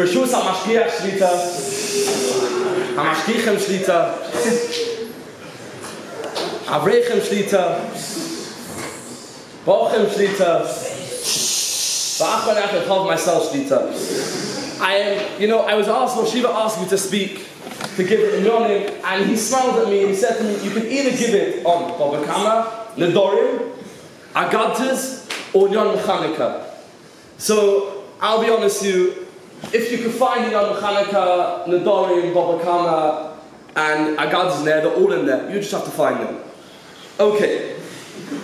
Bershus HaMashgiach Shlita, HaMashgichim Shlita, Avrechem Shlita, Bochem Shlita, V'achon Echad Chav myself Shlita. I was asked, Shiva asked me to speak, to give it a yonim, and he smiled at me and he said to me, you can either give it on Baba Kama, Nedorim, Agadtas, or Yon Chanukah. So, I'll be honest with you, if you can find Yon Chanukah, Nedorim, Baba Kama, and Agadtas there, they're all in there. You just have to find them. Okay,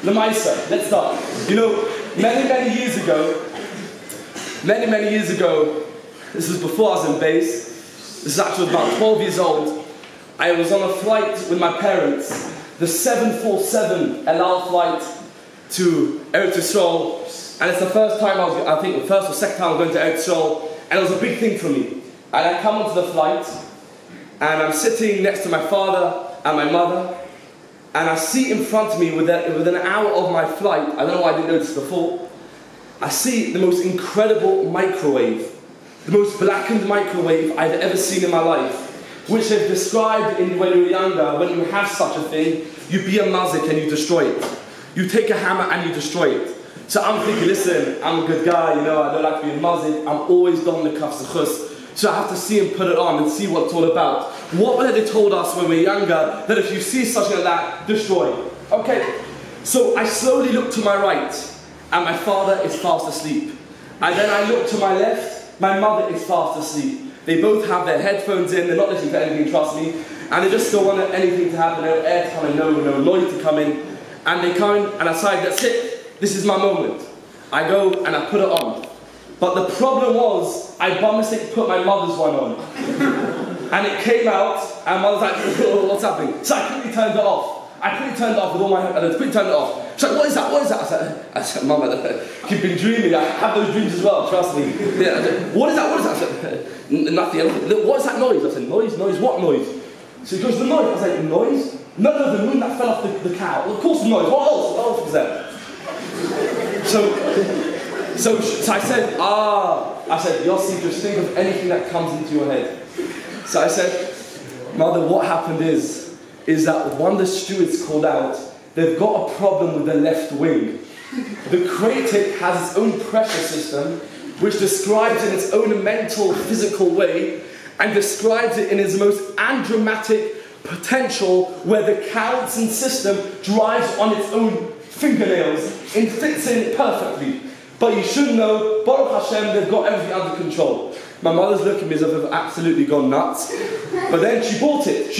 Lemaisa, let's start. Many years ago, this was before I was in Bais. This is actually about 12 years old. I was on a flight with my parents, the 747 El Al flight to Eretz Yisroel, and it's the first time I think the first or second time I was going to Eretz Yisroel, and it was a big thing for me. And I come onto the flight, and I'm sitting next to my father and my mother, and I see in front of me within an hour of my flight, I don't know why I didn't notice before, I see the most incredible microwave. The most blackened microwave I've ever seen in my life, which they've described in when you were younger, when you have such a thing, you be a mazik and you destroy it. You take a hammer and you destroy it. So I'm thinking, listen, I'm a good guy, I don't like to be a mazik, I'm always done the kaf zechus. So I have to see him put it on and see what it's all about. What were they told us when we were younger, that if you see something like that, destroy it. Okay, so I slowly look to my right, and my father is fast asleep. And then I look to my left, my mother is fast asleep. They both have their headphones in, they're not listening to anything, trust me, and they just don't want anything to happen, no air to come in, no noise to come in. And they come in, and I say, that's it, this is my moment. I go and I put it on. But the problem was, I by mistake put my mother's one on. And it came out, and Mother's like, what's happening? So I quickly turned it off. I quickly turned it off with all my hands, and I quickly turned it off. She's like, what is that? I said, Mum, you've been dreaming. I have those dreams as well, trust me. Yeah, I said, what is that? I said, nothing. What is that noise? I said, noise? What noise? So he goes, the noise. I was like, noise? No, the moon that fell off the cow. Well, of course the noise. What else was there? So I said, Yossi, just think of anything that comes into your head. So I said, Mother, what happened is that one of the stewards called out, they've got a problem with the left wing. The Kratik has its own pressure system, which describes in its own mental, physical way, and describes it in its most andramatic potential, where the Carlson system drives on its own fingernails and fits in perfectly. But you should know, Baruch Hashem, they've got everything under control. My mother's looking at me as if I've absolutely gone nuts. But then she bought it.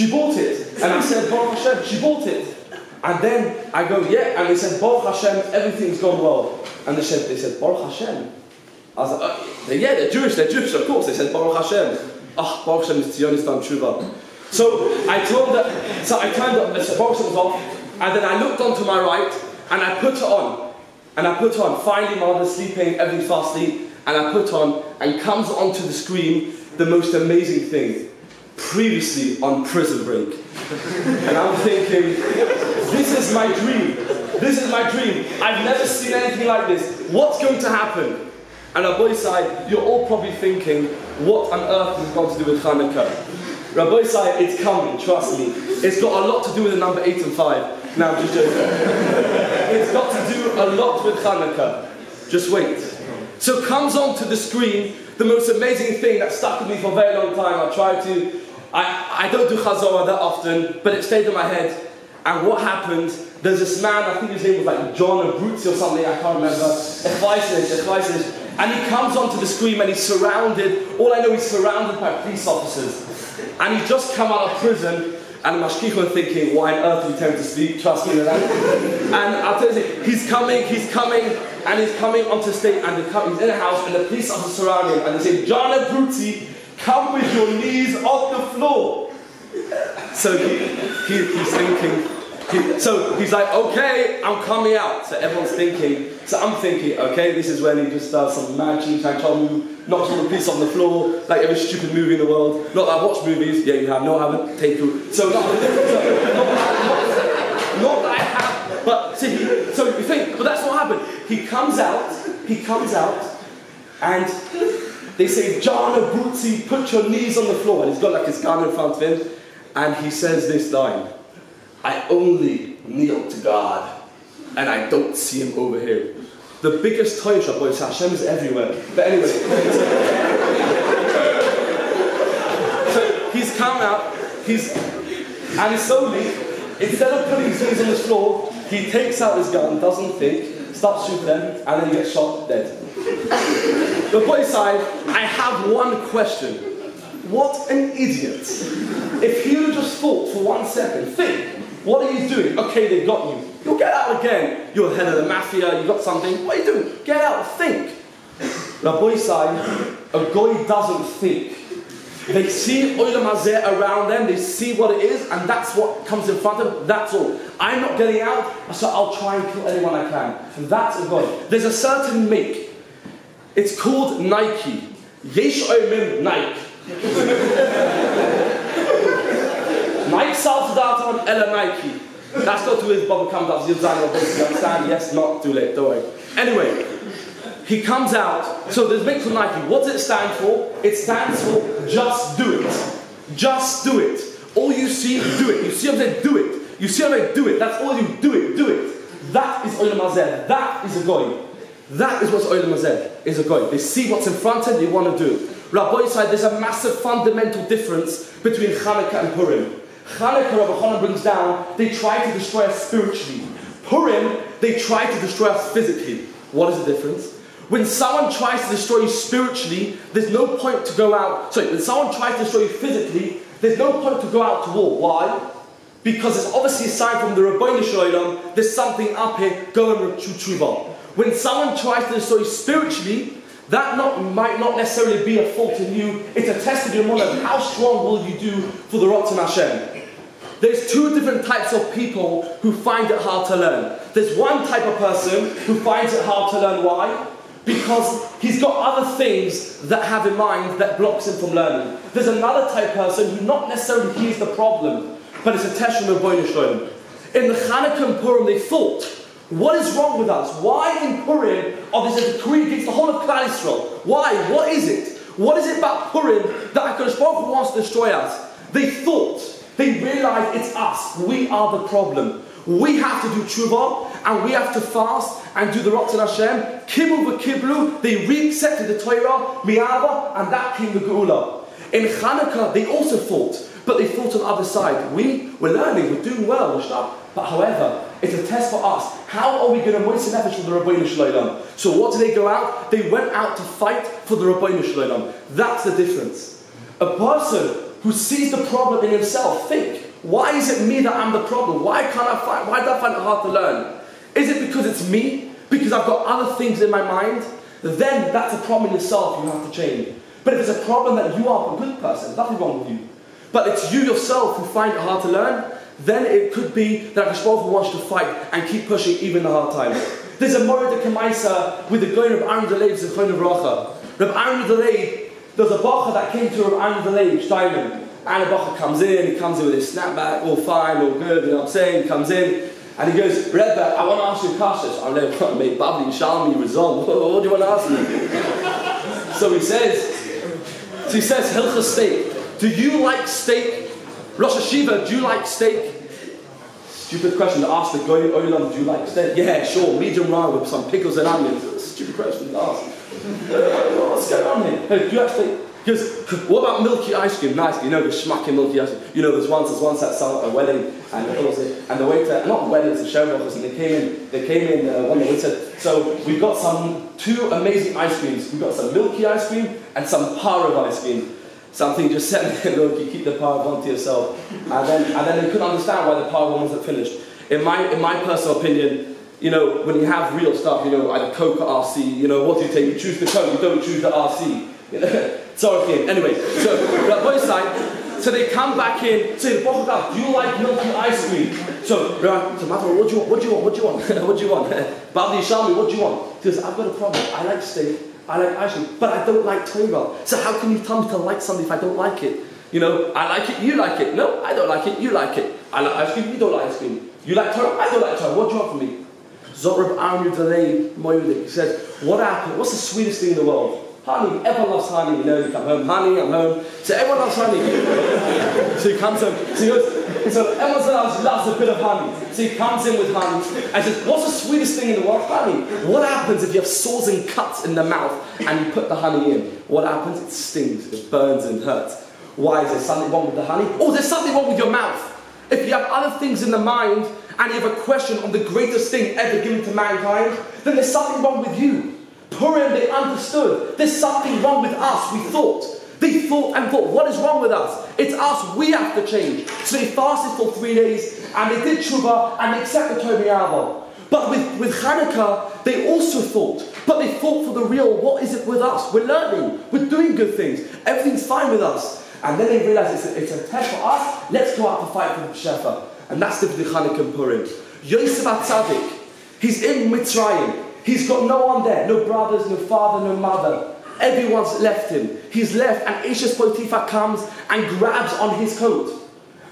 And I said, Baruch Hashem, she bought it. And then I go, yeah. And they said, Baruch Hashem, everything's gone well. And they said, Baruch Hashem. I was like, yeah, they're Jewish, of course. They said, Baruch Hashem. Baruch Hashem is Tzionistan Tshuva. So I turned it Baruch Hashem was off. And then I looked onto my right, and I put it on. Finally, my mother's sleeping, everything's fast asleep. And I put on, and comes onto the screen, the most amazing thing. Previously on Prison Break. And I'm thinking, this is my dream. I've never seen anything like this. What's going to happen? And Rabbi Sai, you're all probably thinking, what on earth is it got to do with Hanukkah? Rabbi Sai, it's coming, trust me. It's got a lot to do with the number 8 and 5. No, I'm just joking. It's got to do a lot with Hanukkah. Just wait. So comes onto the screen the most amazing thing that stuck with me for a very long time. I don't do Chazorah that often, but it stayed in my head. And what happened, there's this man, I think his name was like John or Brutzi or something, I can't remember. Echvaisish. And he comes onto the screen and he's surrounded, all I know he's surrounded by police officers. And he's just come out of prison. And Mashkich were thinking, why on earth do we tend to speak? Trust me with that. And I'll tell you, he's coming onto stage, and he's in a house, and the police officers surround him, and they say, John Abruzzi, come with your knees off the floor. So he's thinking, so he's like, okay, I'm coming out. So everyone's thinking, so I'm thinking, okay, this is when he just does some mad ching-chang move, knocks all the police on the floor, like every stupid movie in the world. Not that I watch movies, yeah, you have, no, I haven't, take you. So not that I have, but see, so you think, but that's what happened. He comes out, and They say, Jana Brutzi, put your knees on the floor. And he's got like his gun in front of him. And he says this line, I only kneel to God. And I don't see him over here. The biggest toy shop, boys, Hashem is everywhere. But anyway. So he's come out, and slowly, instead of putting his knees on the floor, he takes out his gun, doesn't think, starts shooting them, and then he gets shot dead. The boy side, I have one question. What an idiot. If he would just thought for 1 second, think, what are you doing? Okay, they got you. You'll get out again. You're head of the mafia, you got something. What are you doing? Get out, think. The boy side, a goy doesn't think. They see Olam Hazeh around them, they see what it is, and that's what comes in front of them, that's all. I'm not getting out, so I'll try and kill anyone I can. That's a goy. There's a certain make. It's called Nike. Yeshivas Nike. Nike Saltadaton Ella Nike. That's not too late. Baba comes up. You understand? Yes, not too late. Don't worry. Anyway, he comes out. So there's mixed with Nike. What does it stand for? It stands for just do it. Just do it. All you see, do it. You see them say, do it. You see them say, do it. That's all you do it. Do it. That is Olam Hazeh. That is a goy. That is what Olam Hazeh is a goy. They see what's in front of them. They want to do it. Rabbi said there's a massive fundamental difference between Hanukkah and Purim. Chanukah, Rabbi Chanan brings down, they try to destroy us spiritually. Purim, they try to destroy us physically. What is the difference? When someone tries to destroy you spiritually, there's no point to go out. Sorry, when someone tries to destroy you physically, there's no point to go out to war. Why? Because it's obviously a sign from the Rabbeinu Shalom, there's something up here, go and tshuva. When someone tries to destroy you spiritually, that might not necessarily be a fault in you. It's a test of your mind. How strong will you do for the Ratzon Hashem? There's two different types of people who find it hard to learn. There's one type of person who finds it hard to learn. Why? Because he's got other things that have in mind that blocks him from learning. There's another type of person who not necessarily hears the problem, but it's a test from the Bais. In the Hanukkah and Purim, they thought, what is wrong with us? Why in Purim are there a decree against the whole of Klal Yisrael? Why? What is it? What is it about Purim that HaKadosh Baruch Hu wants to destroy us? They thought, they realized it's us. We are the problem. We have to do tshuva, and we have to fast and do the Ratzon Hashem. Kiblu v'kiblu, they re-accepted the Torah, mi'ava, and that came the Geula. In Chanukah, they also fought, but they fought on the other side. We're learning, we're doing well, but however, it's a test for us. How are we going to moisten nefesh for the Rabbeinu Shalom? So what did they go out? They went out to fight for the Rabbeinu Shalom. That's the difference. A person who sees the problem in himself, think, why is it me that I'm the problem? Why do I find it hard to learn? Is it because it's me? Because I've got other things in my mind? Then that's a problem in yourself you have to change. But if it's a problem that you are a good person, nothing wrong with you. But it's you yourself who find it hard to learn, then it could be that HaKadosh Baruch Hu wants to fight and keep pushing even in the hard times. There's a Morid Kemaisa with the going of Aaron Delev, the Chon of Racha. Reb Aaron Delev, there's a bacha that came to Reb Aaron Delev, Steinman. And the bacha comes in, he comes in with his snapback, all fine, all good, you know what I'm saying? He comes in, and he goes, Rebbe, I want to ask you a question. I'm like, what, mate, Babli, Shalmi, Rizal, what do you want to ask me? So he says, Hilchah steak. Do you like steak? Rosh Hashiva, do you like steak? Stupid question to ask the Goy Olam, do you like steak? Yeah, sure, medium rare with some pickles and onions. Stupid question to ask. What's going on here? Hey, do you like steak? He goes, what about milky ice cream? Nice, you know the schmucky milky ice cream. You know, there's once that sung at a wedding, and the waiter, not a wedding, it's a Sherbrooks, and they came in one day and said, so we've got two amazing ice creams. We've got some milky ice cream and some Parav ice cream. Something just said, look, you keep the Parav one to yourself. And then they couldn't understand why the Parav one wasn't finished. In my personal opinion, you know, when you have real stuff, you know, either Coke or RC, you know, what do you take? You choose the Coke, you don't choose the RC. Sorry, anyway, so both sides, so they come back in, say, do you like milky ice cream? So Matar, what do you want? What do you want? Babli Shalmi, what do you want? He goes, I've got a problem. I like steak, I like ice cream, but I don't like Torah. So how can you tell me to like something if I don't like it? You know, I like it, you like it. No, I don't like it, you like it. I like ice cream, you don't like ice cream. You like Torah, I don't like Torah. What do you want from me? Zorab Aaron Delay Moyudik, he says, what happened? What's the sweetest thing in the world? honey. Everyone loves honey. You know, you come home, honey, I'm home. So everyone loves honey. So he comes home. So he goes, so everyone loves a bit of honey. So he comes in with honey and says, what's the sweetest thing in the world? Honey. What happens if you have sores and cuts in the mouth and you put the honey in? What happens? It stings, it burns and hurts. Why? Is there something wrong with the honey? Oh, there's something wrong with your mouth. If you have other things in the mind and you have a question on the greatest thing ever given to mankind, then there's something wrong with you. Purim, they understood. There's something wrong with us. We thought. They thought and thought, what is wrong with us? It's us. We have to change. So they fasted for 3 days and they did tshuva and they accepted Torah. But with Hanukkah, they also thought. But they thought for the real, what is it with us? We're learning. We're doing good things. Everything's fine with us. And then they realized it's a test for us. Let's go out to fight for the Shefa. And that's the Hanukkah and Purim. Yossi Tzaddik, he's in Mitzrayim. He's got no one there. No brothers, no father, no mother. Everyone's left him. He's left and Ish's Potiphar comes and grabs on his coat.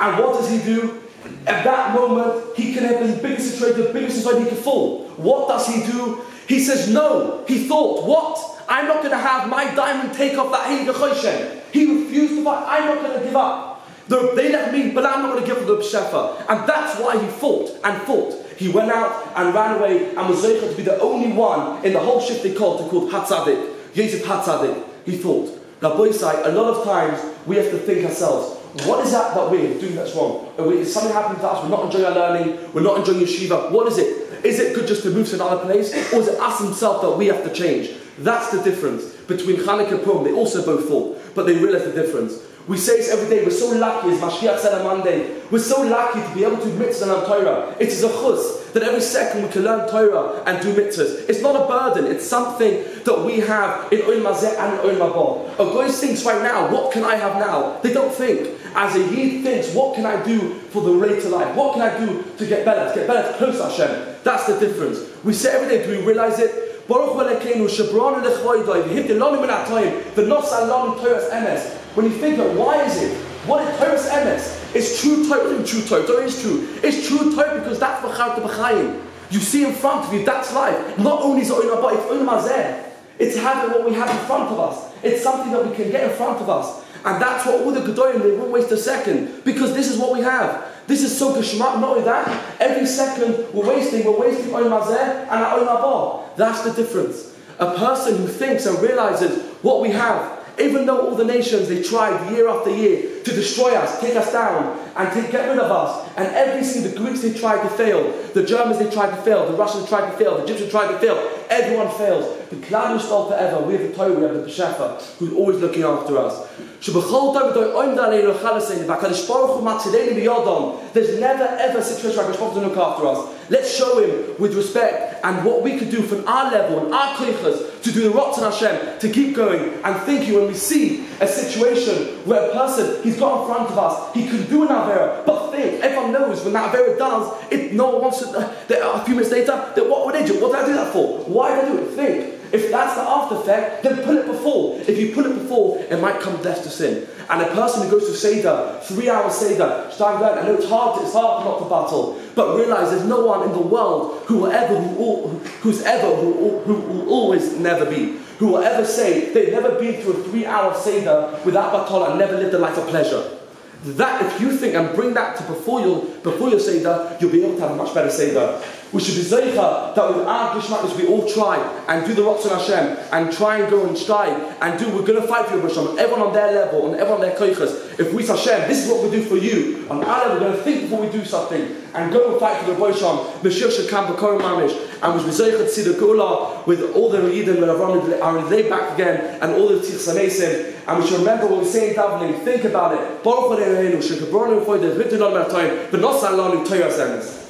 And what does he do? At that moment, he can have the biggest situation he could fall. What does he do? He says no. He thought, what? I'm not going to have my diamond take off that Heilige Choshen. He refused to fight. I'm not going to give up. They left me, but I'm not going to give up the Shefa. And that's why he fought and fought. He went out and ran away and was zeicher to be the only one in the whole shift they called Hatzadik. Yosef Hatzadik. He thought. Now, Bais, a lot of times we have to think ourselves, what is that we're doing that's wrong? Is something happening to us? We're not enjoying our learning. We're not enjoying yeshiva. What is it? Is it good just to move to another place? Or is it us himself that we have to change? That's the difference between Chanukah and Purim. They also both thought, but they realized the difference. We say this every day, we're so lucky, as Mashiach said on Monday, we're so lucky to be able to do mitzvahs and learn Torah. It is a chus that every second we can learn Torah and do mitzvahs. It's not a burden, it's something that we have in Oil Mazeh and Oil Mabah. A guy thinks right now, what can I have now? They don't think. As a Yid thinks, what can I do for the later life? What can I do to get better, to close to Hashem? That's the difference. We say every day, do we realize it? When you think of why is it? What is Torah's emes? It's true Torah. True Torah. Torah is true. It's true Torah because that's b'chayim. You see in front of you, that's life. Not only is it oil mabah, it's oil mazeh. It's having what we have in front of us. It's something that we can get in front of us. And that's what all the Gedolim, they won't waste a second. Because this is what we have. This is so geshmak. Not only that, every second we're wasting oil mazeh and oil mabah. That's the difference. A person who thinks and realizes what we have, even though all the nations, they tried year after year to destroy us, take us down, and to get rid of us. And every single, the Greeks, they tried to fail. The Germans, they tried to fail. The Russians tried to fail. The Egyptians tried to fail. Everyone fails. The Klal Yisrael forever. We have the Torah, we have the Shefa, who's always looking after us. There's never ever a situation where Hashem to look after us. Let's show him with respect and what we could do from our level and our koichas to do the rots in Hashem, to keep going and thinking when we see a situation where a person, he's got in front of us, he can do an Avera, but think, everyone knows when that Avera does, no one wants to, a few minutes later, what would they do? What did I do that for? Why did I do it? Think. If that's the after effect, then pull it before. If you pull it before, it might come death to sin. And a person who goes to Seder, 3 hours Seder, I know it's hard not to battle, but realize there's no one in the world who will always never be, who will ever say they've never been through a 3-hour Seder without battle and never lived a life of pleasure. That, if you think and bring that to before your Seder, you'll be able to have a much better Seder. We should be zeicha that with our gishmak, we all try and do the rots on Hashem and try and go and strive and do. We're going to fight for your Hashem, everyone on their level and everyone on their koichas. If we say Hashem, this is what we do for you. On our level, we're going to think before we do something and go and fight for the Hashem. Mashiach should come b'korim mamish, and we should be zeicha to see the Gula with all the Yidden when Avram are laid back again and all the Tzich Samesim. And we should remember what we say in davening. Think about it. Baruch Eloheinu, she'kabronu foyde, v'tinon mertoyim, v'nosan lanu toyas emes.